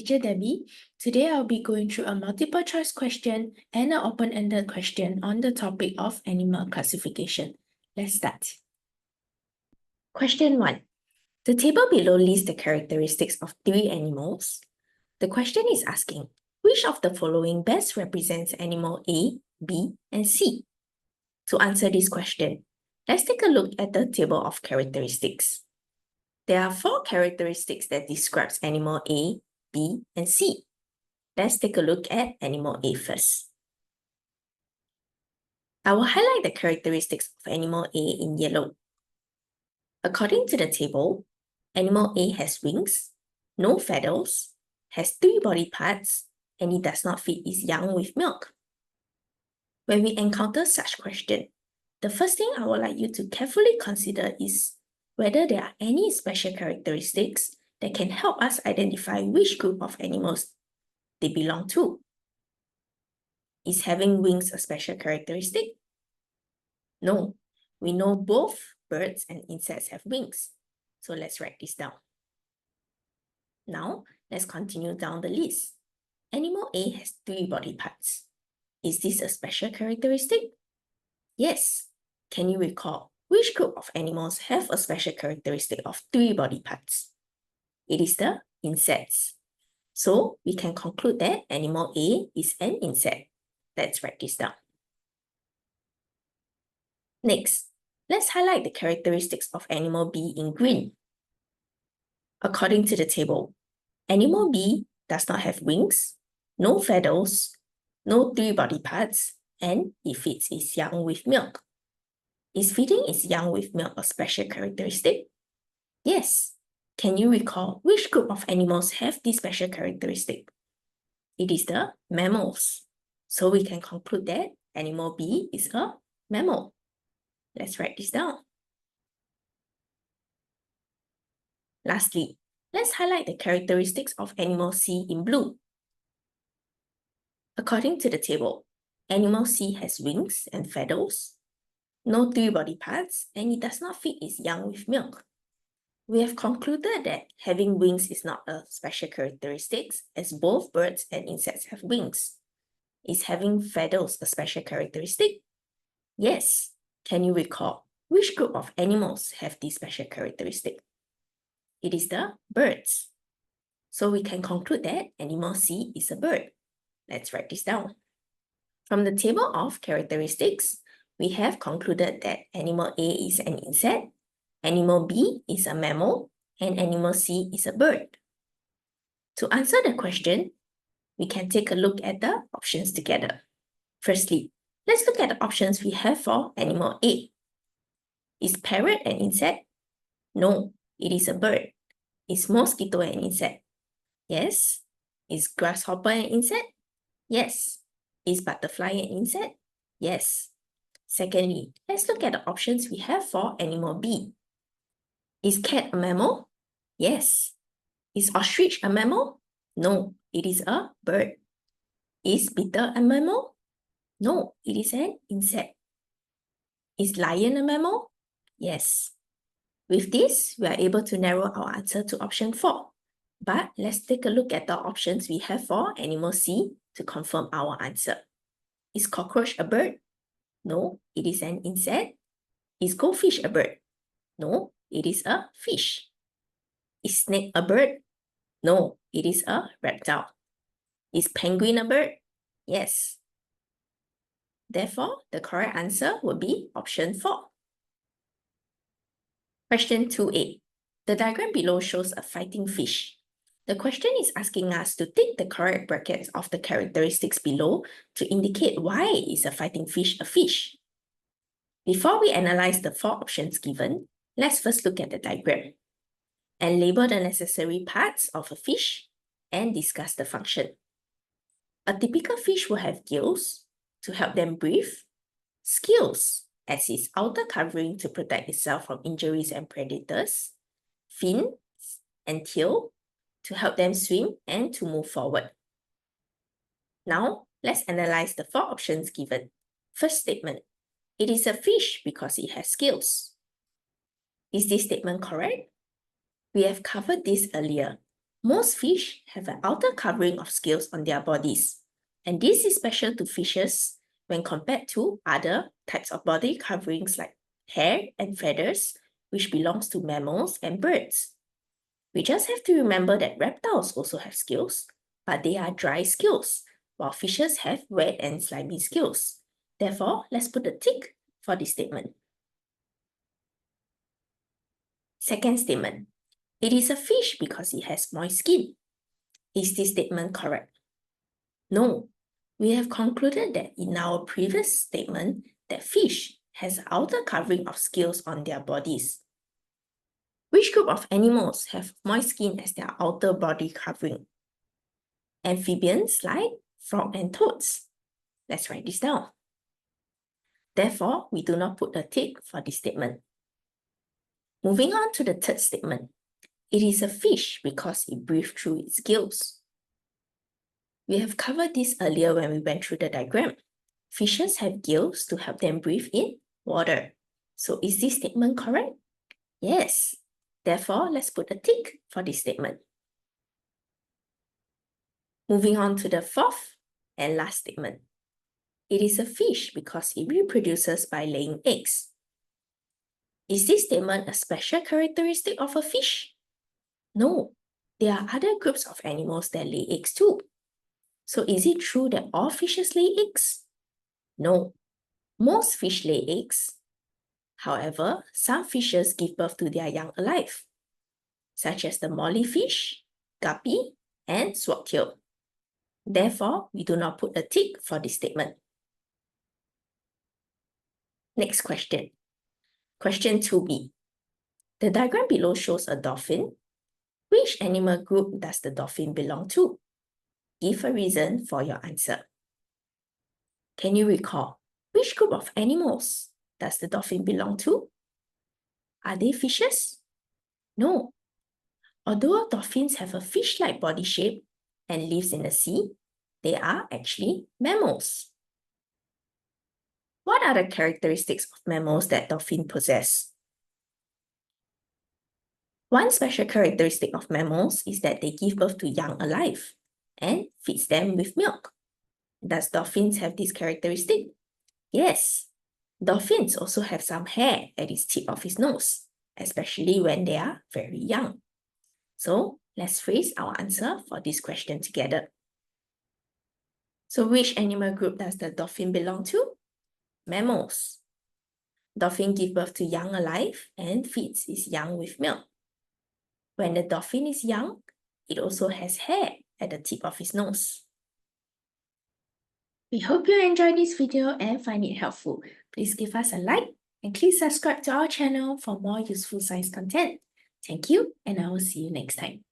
teacher Debbie. Today I'll be going through a multiple choice question and an open-ended question on the topic of animal classification. Let's start. Question 1. The table below lists the characteristics of 3 animals. The question is asking, which of the following best represents animal A, B, and C? To answer this question, let's take a look at the table of characteristics. There are 4 characteristics that describes animal A, B, and C. Let's take a look at animal A first. I will highlight the characteristics of animal A in yellow. According to the table, animal A has wings, no feathers, has 3 body parts, and it does not feed its young with milk. When we encounter such question, the first thing I would like you to carefully consider is whether there are any special characteristics that can help us identify which group of animals they belong to. Is having wings a special characteristic? No, we know both birds and insects have wings. So let's write this down. Now, let's continue down the list. Animal A has 3 body parts. Is this a special characteristic? Yes. Can you recall which group of animals have a special characteristic of 3 body parts? It is the insects. So we can conclude that animal A is an insect. Let's write this down. Next, let's highlight the characteristics of animal B in green. According to the table, animal B does not have wings, no feathers, no 3 body parts, and it feeds its young with milk. Is feeding its young with milk a special characteristic? Yes. Can you recall which group of animals have this special characteristic? It is the mammals. So we can conclude that animal B is a mammal. Let's write this down. Lastly, let's highlight the characteristics of animal C in blue. According to the table, animal C has wings and feathers, no 3 body parts, and it does not feed its young with milk. We have concluded that having wings is not a special characteristic, as both birds and insects have wings. Is having feathers a special characteristic? Yes. Can you recall which group of animals have this special characteristic? It is the birds. So we can conclude that animal C is a bird. Let's write this down. From the table of characteristics, we have concluded that animal A is an insect, animal B is a mammal, and animal C is a bird. To answer the question, we can take a look at the options together. Firstly, let's look at the options we have for animal A. Is parrot an insect? No, it is a bird. Is mosquito an insect? Yes. Is grasshopper an insect? Yes. Is butterfly an insect? Yes. Secondly, let's look at the options we have for animal B. Is cat a mammal? Yes. Is ostrich a mammal? No, it is a bird. Is beetle a mammal? No, it is an insect. Is lion a mammal? Yes. With this, we are able to narrow our answer to option 4. But let's take a look at the options we have for animal C to confirm our answer. Is cockroach a bird? No, it is an insect. Is goldfish a bird? No, it is a fish. Is snake a bird? No, it is a reptile. Is penguin a bird? Yes. Therefore, the correct answer would be option 4. Question 2a. The diagram below shows a fighting fish. The question is asking us to tick the correct brackets of the characteristics below to indicate why is a fighting fish a fish. Before we analyze the 4 options given, let's first look at the diagram and label the necessary parts of a fish and discuss the function. A typical fish will have gills to help them breathe, scales as its outer covering to protect itself from injuries and predators, fins and tail to help them swim and to move forward. Now, let's analyze the 4 options given. First statement, it is a fish because it has scales. Is this statement correct? We have covered this earlier. Most fish have an outer covering of scales on their bodies, and this is special to fishes when compared to other types of body coverings like hair and feathers, which belongs to mammals and birds. We just have to remember that reptiles also have scales, but they are dry scales, while fishes have wet and slimy scales. Therefore, let's put a tick for this statement. Second statement. It is a fish because it has moist skin. Is this statement correct? No. We have concluded that in our previous statement that fish has outer covering of scales on their bodies. Which group of animals have moist skin as their outer body covering? Amphibians like frog and toads. Let's write this down. Therefore, we do not put a tick for this statement. Moving on to the third statement. It is a fish because it breathes through its gills. We have covered this earlier when we went through the diagram. Fishes have gills to help them breathe in water. So is this statement correct? Yes. Therefore, let's put a tick for this statement. Moving on to the fourth and last statement. It is a fish because it reproduces by laying eggs. Is this statement a special characteristic of a fish? No, there are other groups of animals that lay eggs too. So is it true that all fishes lay eggs? No, most fish lay eggs. However, some fishes give birth to their young alive, such as the mollyfish, guppy, and swordtail. Therefore, we do not put a tick for this statement. Next question. Question 2b. The diagram below shows a dolphin. Which animal group does the dolphin belong to? Give a reason for your answer. Can you recall which group of animals does the dolphin belong to? Are they fishes? No. Although dolphins have a fish-like body shape and lives in the sea, they are actually mammals. What are the characteristics of mammals that dolphins possess? One special characteristic of mammals is that they give birth to young alive and feeds them with milk. Does dolphins have this characteristic? Yes. Dolphins also have some hair at its tip of its nose, especially when they are very young. So let's phrase our answer for this question together. So which animal group does the dolphin belong to? Mammals. Dolphin give birth to young alive and feeds its young with milk. When the dolphin is young, it also has hair at the tip of its nose. We hope you enjoyed this video and find it helpful. Please give us a like and please subscribe to our channel for more useful science content. Thank you, and I will see you next time.